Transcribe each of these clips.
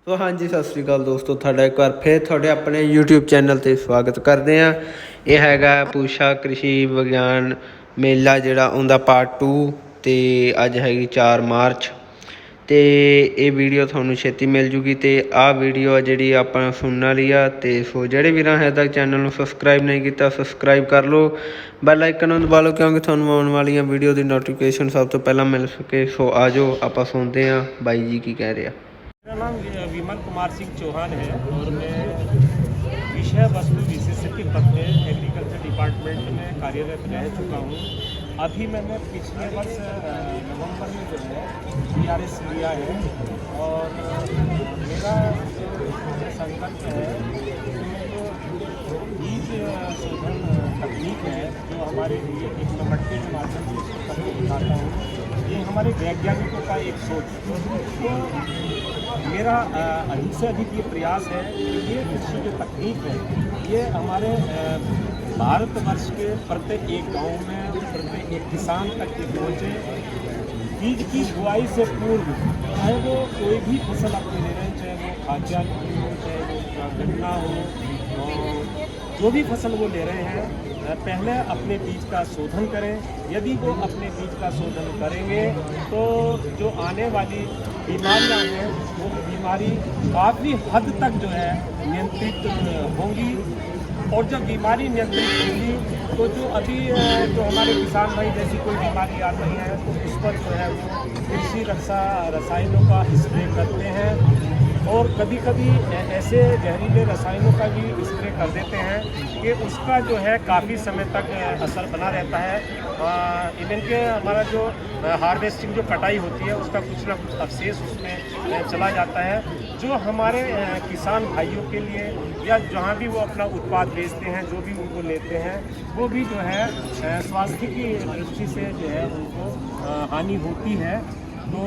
तो हाँ जी सत श्री अकाल दोस्तों, ਤੁਹਾਡਾ एक बार फिर थोड़े अपने यूट्यूब चैनल ਤੇ स्वागत करते हैं। ये हैगा पूषा कृषि विज्ञान मेला ਜਿਹੜਾ ਉਹਦਾ पार्ट 2 ਤੇ ਅੱਜ ਹੈਗੀ 4 मार्च ਤੇ ਇਹ ਵੀਡੀਓ ਤੁਹਾਨੂੰ ਛੇਤੀ ਮਿਲ ਜੂਗੀ। ਤੇ ਆਹ ਵੀਡੀਓ ਆ ਜਿਹੜੀ ਆਪਾਂ ਸੁਣਨ ਵਾਲੀ ਆ। ਤੇ ਸੋ ਜਿਹੜੇ ਵੀਰਾਂ ਹੈ ਤੱਕ ਚੈਨਲ ਨੂੰ ਸਬਸਕ੍ਰਾਈਬ ਨਹੀਂ ਕੀਤਾ ਸਬਸਕ੍ਰਾਈਬ ਕਰ ਲਓ, ਬੈਲ ਆਈਕਨ ਨੂੰ ਦਬਾ ਲਓ ਕਿਉਂਕਿ ਤੁਹਾਨੂੰ ਆਉਣ ਵਾਲੀਆਂ ਵੀਡੀਓ ਦੀ ਨੋਟੀਫਿਕੇਸ਼ਨ ਸਭ ਤੋਂ ਪਹਿਲਾਂ ਮਿਲ ਸਕੇ। ਸੋ ਆ ਜਾਓ ਆਪਾਂ ਸੁਣਦੇ ਹਾਂ ਬਾਈ ਜੀ ਕੀ ਕਹਿ ਰਹੇ ਆ। मेरा नाम विमल कुमार सिंह चौहान है और मैं विषय वस्तु विशेषज्ञ पद में एग्रीकल्चर डिपार्टमेंट में कार्यरत रह चुका हूँ। अभी मैंने पिछले वर्ष नवंबर में जो है DRS लिया है और मेरा जो संकल्प है जो बीज शोधन तकनीक है जो हमारे लिए एक नमट्टे के माध्यम से इसको करके दिखाता हूँ। ये हमारे वैज्ञानिकों का एक सोच तो मेरा अधिक से अधिक ये प्रयास है कि ये कृषि जो तकनीक है ये हमारे भारतवर्ष के प्रत्येक एक गांव में प्रत्येक एक किसान तक ये पहुँचे। बीज की बुआई से पूर्व चाहे वो कोई भी फसल अपने ले रहे हैं, चाहे वो खाद्यान्न हो, चाहे वो गन्ना हो, और जो भी फसल वो ले रहे हैं पहले अपने बीज का शोधन करें। यदि वो अपने बीज का शोधन करेंगे तो जो आने वाली बीमारियां हैं वो बीमारी काफ़ी हद तक जो है नियंत्रित होंगी। और जब बीमारी नियंत्रित होगी तो जो अभी जो हमारे किसान भाई जैसी कोई बीमारी आ रही है तो उस पर जो है वो कृषि रसायनों का स्प्रे करते हैं और कभी कभी ऐसे जहरीले रसायनों का भी स्प्रे कर देते हैं कि उसका जो है काफ़ी समय तक असर बना रहता है। इवन के हमारा जो हार्वेस्टिंग जो कटाई होती है उसका कुछ ना कुछ अवशेष उसमें चला जाता है जो हमारे किसान भाइयों के लिए या जहाँ भी वो अपना उत्पाद बेचते हैं जो भी उनको लेते हैं वो भी जो है स्वास्थ्य की दृष्टि से जो है उनको हानि होती है। तो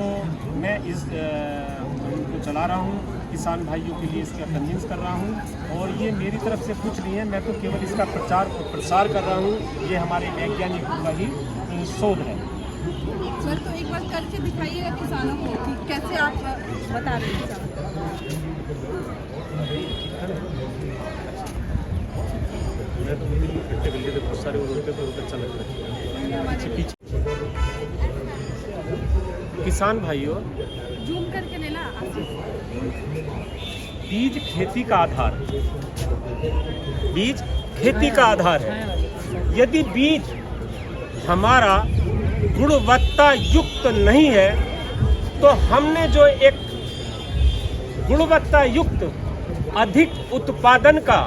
मैं इस को चला रहा हूँ, किसान भाइयों के लिए इसका कन्विंस कर रहा हूँ और ये मेरी तरफ से कुछ नहीं है, मैं तो केवल इसका प्रचार और प्रसार कर रहा हूँ। ये हमारे वैज्ञानिकों का ही शोध है। सर तो एक बार करके दिखाइएगा किसानों को कि कैसे आप बता रहे हैं मैं तो बहुत सारे उड़ते तो अच्छा लगता है। किसान भाइयों जूम करके लेना। बीज खेती का आधार, बीज खेती का आधार है। यदि बीज हमारा गुणवत्ता युक्त नहीं है तो हमने जो एक गुणवत्ता युक्त अधिक उत्पादन का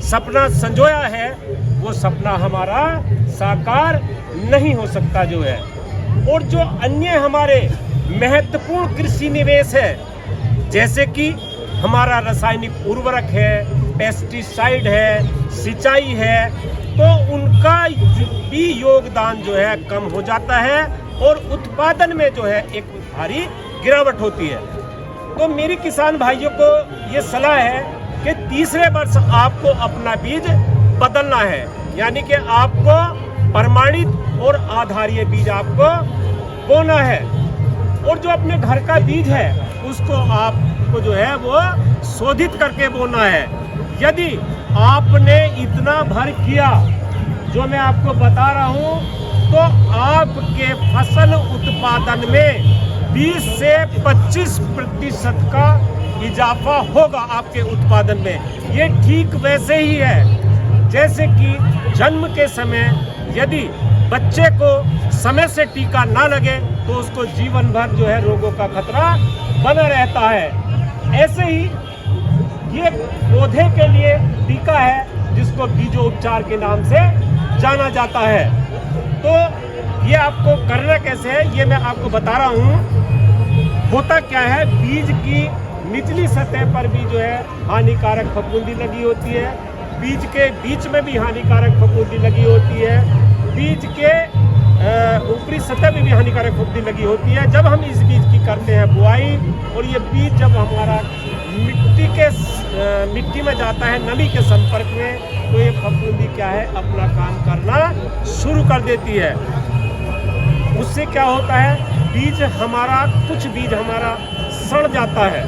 सपना संजोया है वो सपना हमारा साकार नहीं हो सकता जो है। और जो अन्य हमारे महत्वपूर्ण कृषि निवेश है जैसे कि हमारा रासायनिक उर्वरक है, पेस्टिसाइड है, सिंचाई है, तो उनका भी योगदान जो है कम हो जाता है और उत्पादन में जो है एक भारी गिरावट होती है। तो मेरी किसान भाइयों को ये सलाह है कि तीसरे वर्ष आपको अपना बीज बदलना है, यानी कि आपको प्रमाणित और आधारीय बीज आपको बोना है। और जो अपने घर का बीज है उसको आपको जो है वो शोधित करके बोना है। यदि आपने इतना भर किया जो मैं आपको बता रहा हूँ तो आपके फसल उत्पादन में 20 से 25% का इजाफा होगा आपके उत्पादन में। ये ठीक वैसे ही है जैसे कि जन्म के समय यदि बच्चे को समय से टीका ना लगे तो उसको जीवन भर जो है रोगों का खतरा बना रहता है। ऐसे ही ये पौधे के लिए टीका है जिसको बीजोपचार के नाम से जाना जाता है। तो ये आपको करना कैसे है ये मैं आपको बता रहा हूँ। होता क्या है, बीज की निचली सतह पर भी जो है हानिकारक फफूंदी लगी होती है, बीज के बीच में भी हानिकारक फफूंदी लगी होती है, बीज के ऊपरी सतह में भी हानिकारक फफूंदी लगी होती है। जब हम इस बीज की करते हैं बुआई और ये बीज जब हमारा मिट्टी में जाता है नमी के संपर्क में तो ये फफूंदी क्या है अपना काम करना शुरू कर देती है। उससे क्या होता है, बीज हमारा कुछ बीज हमारा सड़ जाता है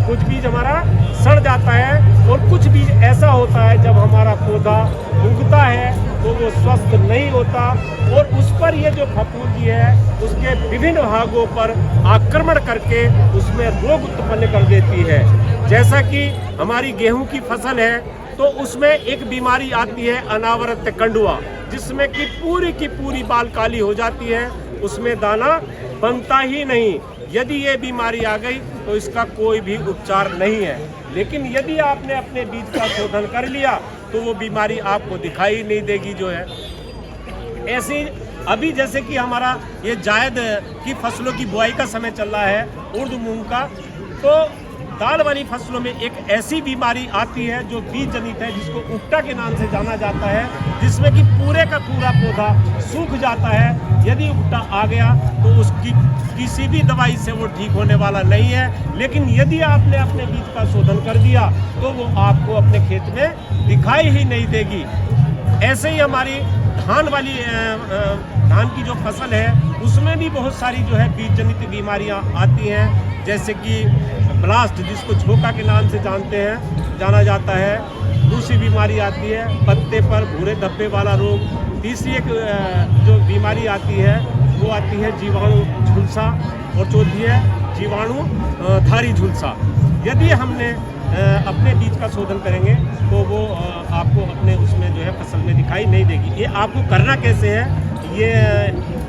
कुछ बीज हमारा सड़ जाता है और कुछ बीज ऐसा होता है जब हमारा पौधा उगता है तो वो स्वस्थ नहीं होता और उस पर ये जो फफूंदी है उसके विभिन्न भागों पर आक्रमण करके उसमें रोग उत्पन्न कर देती है। जैसा कि हमारी गेहूं की फसल है तो उसमें एक बीमारी आती है अनावृत कंडुआ, जिसमें कि पूरी बाल काली हो जाती है, उसमें दाना बनता ही नहीं। यदि ये बीमारी आ गई तो इसका कोई भी उपचार नहीं है, लेकिन यदि आपने अपने बीज का शोधन कर लिया तो वो बीमारी आपको दिखाई नहीं देगी जो है। ऐसे अभी जैसे कि हमारा ये जायद की फसलों की बुआई का समय चल रहा है, उर्द मूंग का, तो दाल वाली फसलों में एक ऐसी बीमारी आती है जो बीज जनित है, जिसको उक्टा के नाम से जाना जाता है, जिसमें कि पूरे का पूरा पौधा सूख जाता है। यदि उक्टा आ गया तो उसकी किसी भी दवाई से वो ठीक होने वाला नहीं है, लेकिन यदि आपने अपने बीज का शोधन कर दिया तो वो आपको अपने खेत में दिखाई ही नहीं देगी। ऐसे ही हमारी धान की जो फसल है उसमें भी बहुत सारी जो है बीज जनित बीमारियां आती हैं, जैसे कि ब्लास्ट, जिसको झोंका के नाम से जाना जाता है। दूसरी बीमारी आती है पत्ते पर भूरे धब्बे वाला रोग। तीसरी एक जो बीमारी आती है वो आती है जीवाणु झुलसा, और चौथी है जीवाणु धारी झुलसा। यदि हमने अपने बीज का शोधन करेंगे तो वो आपको अपने उसमें जो है फसल में दिखाई नहीं देगी। ये आपको करना कैसे है, ये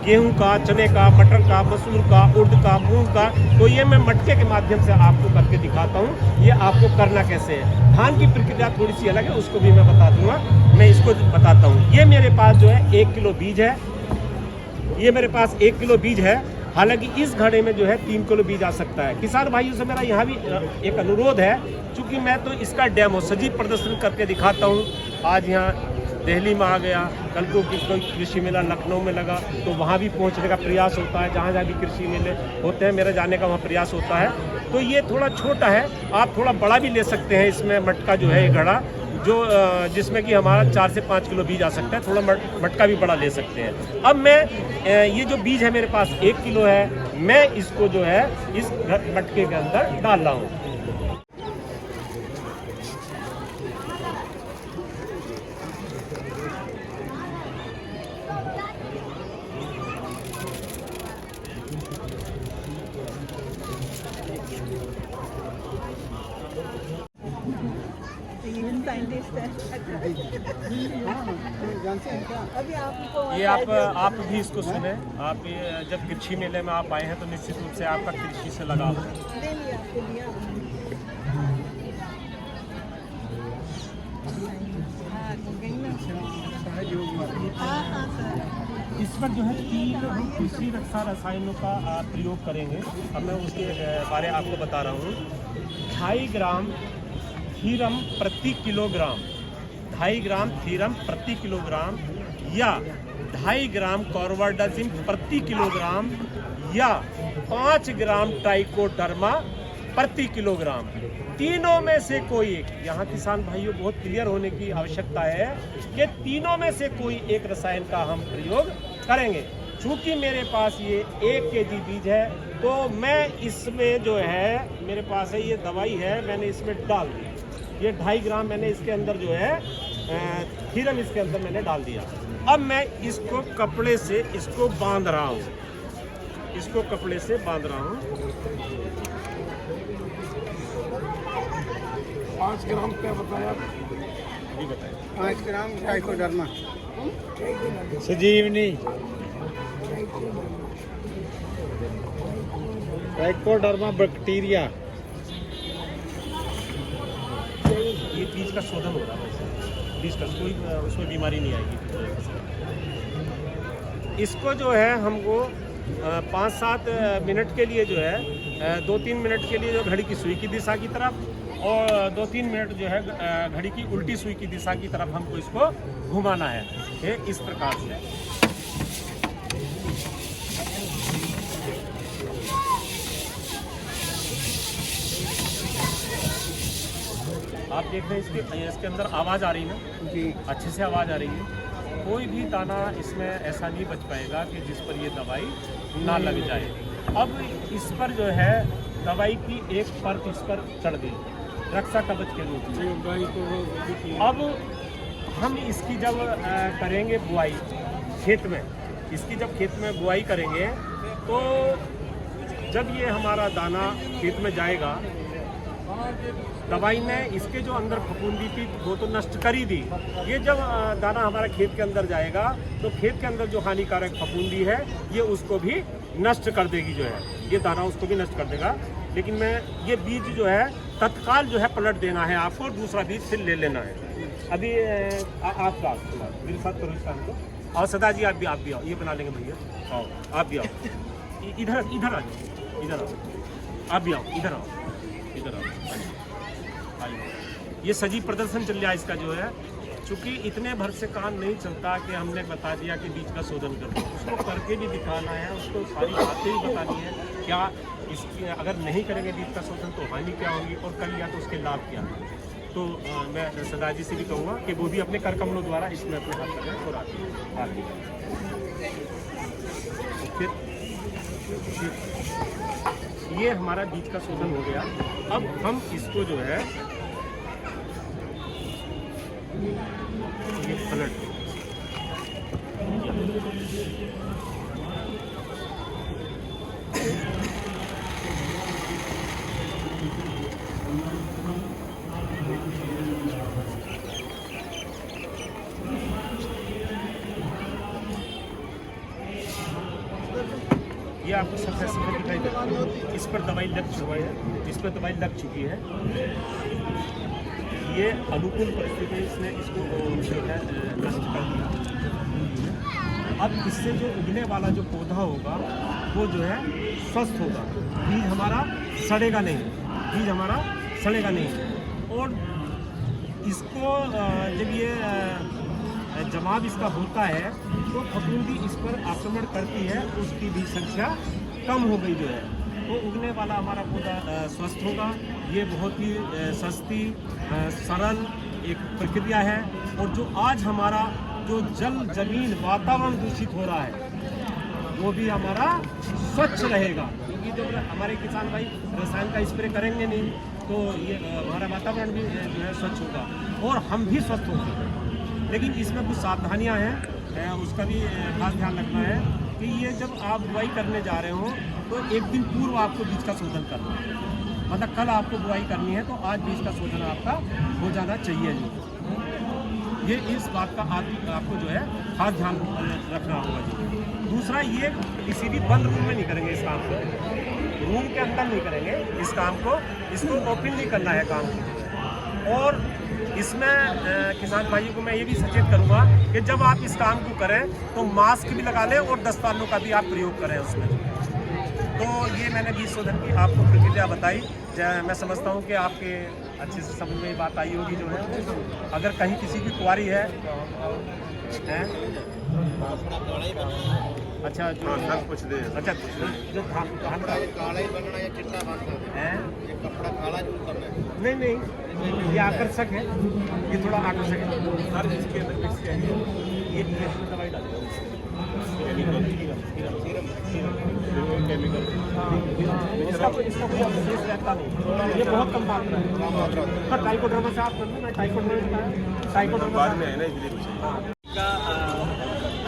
गेहूं का, चने का, मटर का, मसूर का, उर्द का, मूंग का, तो ये मैं मटके के माध्यम से आपको करके दिखाता हूँ। ये आपको करना कैसे है। धान की प्रक्रिया थोड़ी सी अलग है, उसको भी मैं बता दूंगा। मैं इसको बताता हूँ। ये मेरे पास जो है 1 किलो बीज है। ये मेरे पास 1 किलो बीज है। हालांकि इस घड़े में जो है 3 किलो बीज आ सकता है। किसान भाइयों से मेरा यहाँ भी एक अनुरोध है, चूँकि मैं तो इसका डेमो सजीव प्रदर्शन करके दिखाता हूँ। आज यहाँ दिल्ली में आ गया, कल को कोई कृषि मेला लखनऊ में लगा तो वहाँ भी पहुँचने का प्रयास होता है। जहाँ जहाँ भी कृषि मेले होते हैं मेरा जाने का वहाँ प्रयास होता है। तो ये थोड़ा छोटा है, आप थोड़ा बड़ा भी ले सकते हैं। इसमें मटका जो है ये घड़ा जो जिसमें कि हमारा 4 से 5 किलो बीज आ सकता है, थोड़ा मटका भी बड़ा ले सकते हैं। अब मैं ये जो बीज है मेरे पास 1 किलो है, मैं इसको जो है इस मटके के अंदर डाल रहा हूँ। अभी आपको ये आप भी इसको सुने। आप ये जब कृषि मेले में आप आए हैं तो निश्चित रूप से आपका कृषि से लगाव है। इस पर जो है 3 हम कृषि रक्षा रसायनों का प्रयोग करेंगे। अब मैं उसके बारे में आपको बता रहा हूँ। 2.5 ग्राम थीरम प्रति किलोग्राम, 2.5 ग्राम थीरम प्रति किलोग्राम, या 2.5 ग्राम कार्बाडाजिम प्रति किलोग्राम, या 5 ग्राम ट्राइकोडर्मा प्रति किलोग्राम। तीनों में से कोई एक, यहाँ किसान भाइयों बहुत क्लियर होने की आवश्यकता है कि तीनों में से कोई एक रसायन का हम प्रयोग करेंगे। चूँकि मेरे पास ये 1 केजी बीज है तो मैं इसमें जो है मेरे पास है ये दवाई है, मैंने इसमें डाल दी। ये 2.5 ग्राम मैंने इसके अंदर जो है थीरम इसके अंदर मैंने डाल दिया। अब मैं इसको कपड़े से इसको बांध रहा हूँ, इसको कपड़े से बांध रहा हूँ। 5 ग्राम क्या बताया? जी बताइए। 5 ग्राम ट्राइकोडर्मा संजीवनी ट्राइकोडर्मा बैक्टीरिया। ये बीज का शोधन हो रहा है, बीज का कोई उसमें बीमारी नहीं आएगी। इसको जो है हमको 5-7 मिनट के लिए जो है 2-3 मिनट के लिए जो घड़ी की सुई की दिशा की तरफ और 2-3 मिनट जो है घड़ी की उल्टी सुई की दिशा की तरफ हमको इसको घुमाना है। इस प्रकार से आप देख रहे हैं इसके अंदर आवाज़ आ रही है ना जी, अच्छे से आवाज़ आ रही है। कोई भी दाना इसमें ऐसा नहीं बच पाएगा कि जिस पर ये दवाई ना लग जाए। अब इस पर जो है दवाई की एक परत इस पर चढ़ गई, रक्षा कवच के रूप में। अब हम इसकी जब करेंगे बुआई खेत में, इसकी जब खेत में बुआई करेंगे तो जब ये हमारा दाना खेत में जाएगा, दवाई ने इसके जो अंदर फफूंदी थी वो तो नष्ट कर ही दी। ये जब दाना हमारा खेत के अंदर जाएगा तो खेत के अंदर जो हानिकारक फफूंदी है ये उसको भी नष्ट कर देगी, जो है ये दाना उसको भी नष्ट कर देगा। लेकिन मैं ये बीज जो है तत्काल जो है पलट देना है आपको, दूसरा बीज फिर ले लेना है। अभी आप मेरे साथ करो इस काम को। और सदा जी आप भी आओ, ये बना लेंगे भैया, आओ आप भी आओ, इधर इधर आ जाओ, इधर आओ, आप भी आओ, इधर आओ, इधर आओ, आइए। ये सजीव प्रदर्शन चल रहा है इसका जो है, चूँकि इतने भर से काम नहीं चलता कि हमने बता दिया कि बीज का शोधन कर दो, उसको करके भी दिखाना है, उसको सारी बातें भी बतानी है, क्या इसकी अगर नहीं करेंगे बीज का शोधन तो हानि क्या होगी और कर लिया तो उसके लाभ क्या है। तो मैं सदा जी से भी कहूँगा कि वो भी अपने कर कमलों द्वारा इसमें अपने हाथ करें और आगे फिर ये हमारा बीज का शोधन हो गया। अब हम इसको जो है ये पलट दें। ये आपको सफेद सफेद दिखाई देता है, इस पर दवाई लग चुकी है, इस पर दवाई लग चुकी है। ये अनुकूल परिस्थिति इसने इसको जो है नष्ट कर दिया। अब इससे जो उगने वाला जो पौधा होगा वो जो है स्वस्थ होगा, बीज हमारा सड़ेगा नहीं, बीज हमारा सड़ेगा नहीं। और इसको जब ये जमाव इसका होता है तो फफूंदी इस पर आक्रमण करती है, उसकी भी संख्या कम हो गई जो है, वो उगने वाला हमारा पौधा स्वस्थ होगा। ये बहुत ही सस्ती सरल एक प्रक्रिया है। और जो आज हमारा जो जल जमीन वातावरण दूषित हो रहा है वो भी हमारा स्वच्छ रहेगा, क्योंकि जब हमारे किसान भाई रसायन का स्प्रे करेंगे नहीं तो ये हमारा वातावरण भी जो है स्वच्छ होगा और हम भी स्वस्थ होंगे। लेकिन इसमें कुछ सावधानियां हैं, उसका भी खास ध्यान रखना है कि ये जब आप बुआई करने जा रहे हो तो एक दिन पूर्व आपको बीज का शोधन करना है। मतलब कल आपको बुआई करनी है तो आज बीज का शोधन आपका हो जाना चाहिए जी। ये इस बात का आपको जो है खास ध्यान रखना होगा जी। दूसरा, ये किसी भी बंद रूम में नहीं करेंगे इस काम को, रूम के अंदर नहीं करेंगे इस काम को, इसको ओपन नहीं करना है काम को। और इसमें किसान भाइयों को मैं ये भी सचेत करूँगा कि जब आप इस काम को करें तो मास्क भी लगा लें और दस्तानों का भी आप प्रयोग करें उसमें। तो ये मैंने बीज शोधन की आपको प्रक्रिया बताई। मैं समझता हूँ कि आपके अच्छे से समझ में बात आई होगी जो है। अगर कहीं किसी की क्वारी है अच्छा जो कुछ दे अच्छा जो धान का काला ही बनना है, चिट्टा बनना है, ये कपड़ा काला यूज करना है। नहीं नहीं, ये आकर्षक है, ये थोड़ा आकर्षक है। हर इसके अंदर मिक्स है, ये दवाई डालेगा इसका कोई विशेष रहता नहीं, ये बहुत कम मात्रा है। पर ट्राइकोडर्मा से आप मैं ट्राइकोडर्मा बाद में है ना, इसलिए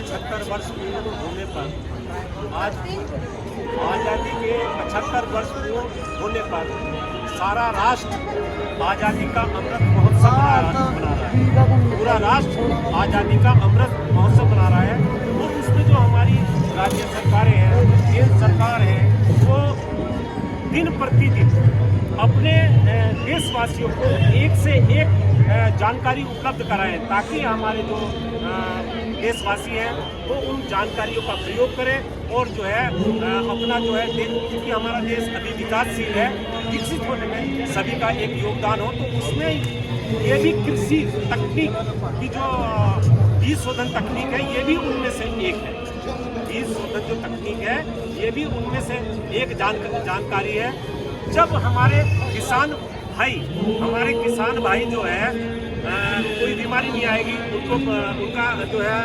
75 वर्ष पूर्ण होने पर, आज आज़ादी के 75 वर्ष पूर्ण होने पर सारा राष्ट्र आज़ादी का अमृत महोत्सव मना रहा है। पूरा राष्ट्र आज़ादी का अमृत महोत्सव मना रहा है। और उसमें जो हमारी राज्य सरकारें हैं, केंद्र सरकार है, वो दिन प्रतिदिन अपने देशवासियों को एक से एक जानकारी उपलब्ध कराएं, ताकि हमारे जो देशवासी हैं वो उन जानकारियों का प्रयोग करें और जो है अपना जो है क्योंकि हमारा देश अभी विकासशील है, विकसित होने में सभी का एक योगदान हो। तो उसमें ये भी कृषि तकनीक की जो बीज शोधन तकनीक है ये भी उनमें से एक है। बीज शोधन जो तकनीक है ये भी उनमें से एक जानकारी है। जब हमारे किसान भाई जो है कोई बीमारी नहीं आएगी, उनको उनका जो है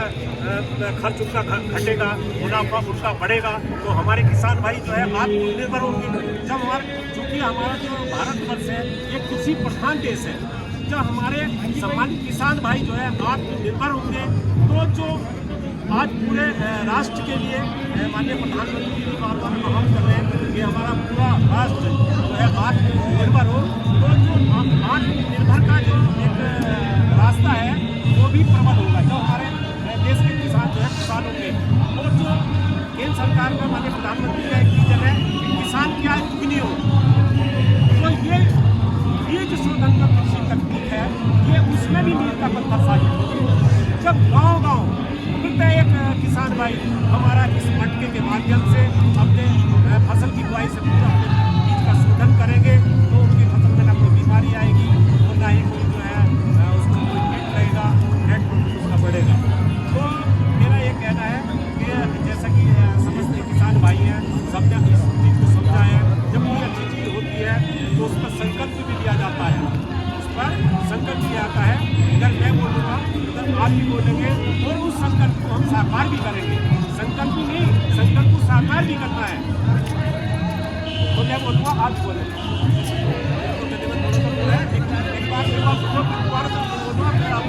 खर्च उनका घटेगा, मुनाफा उनका बढ़ेगा, तो हमारे किसान भाई जो है आत्मनिर्भर होंगे। जब चूँकि हमारा जो भारतवर्ष है ये कृषि प्रधान देश है, जब हमारे सम्मानित किसान भाई जो है आत्मनिर्भर होंगे तो जो आज पूरे राष्ट्र के लिए माननीय प्रधानमंत्री जी बार बार आह्वान कर रहे हैं कि हमारा पूरा राष्ट्र जो है आत्मनिर्भर हो, तो जो आत्मनिर्भर का जो एक रास्ता है वो भी प्रबल होगा। जो हमारे देश के किसान जो है किसान होंगे, और जो केंद्र सरकार का माननीय प्रधानमंत्री का एक विजन है कि किसान की आय दुगनी हो, तो ये जो शोधन का कृषि तकनीक है ये उसमें भी मील का पत्थर साबित होगी। जब गाँव एक किसान भाई हमारा इस मटके के माध्यम से अपने फसल की बुआई से पूरा अपने बीज का शोधन करेंगे तो उनकी फसल में ना कोई बीमारी आएगी और ना ही कोई जो है उसको कोई कीट रहेगा, नेट उसका बढ़ेगा। तो मेरा ये कहना है कि जैसा कि समस्त किसान भाई हैं सबने इस चीज़ को समझा है, जब कोई अच्छी चीज़ होती है तो उस पर संकल्प भी लिया जाता है, उस पर संकल्प लिया जाता है। अगर मैं बोलूँगा अगर आप भी बोलेंगे और उस संकल्प को हम साकार भी करेंगे। संकल्प ही नहीं, संकल्प को साकार भी करना है। तो मैं बोलूँगा आप बोलें तो मैंने थोड़ा सा बोला है, एक बार बोलूँगा फिर आप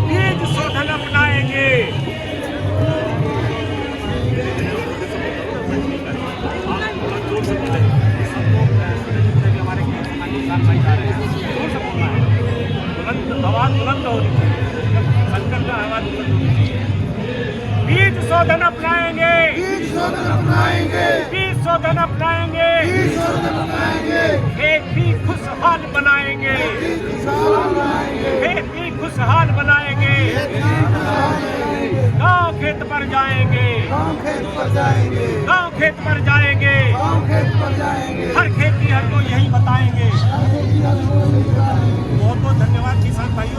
बीज शोधन अपनाएंगे, जोर से बोले हमारे किसान भाई जा रहे हैं, जोर से बोलना है, आवाज बुलंद होनी चाहिए, संकल्प का आवाज बुलंद होनी चाहिए। बीज शोधन अपनाएंगे, बीज शोधन अपनाएंगे, बीज शोधन अपनाएंगे, बीज शोधन अपनाएंगे, खेती खुशहाल बनाएंगे, खेती खुशहाल बनाएंगे, गाँव खेत पर जाएंगे, गाँव खेत पर जाएंगे, गाँव खेत पर जाएंगे, गाँव खेत पर जाएंगे, हर खेती हर को यही बताएंगे। बहुत बहुत धन्यवाद किसान भाई।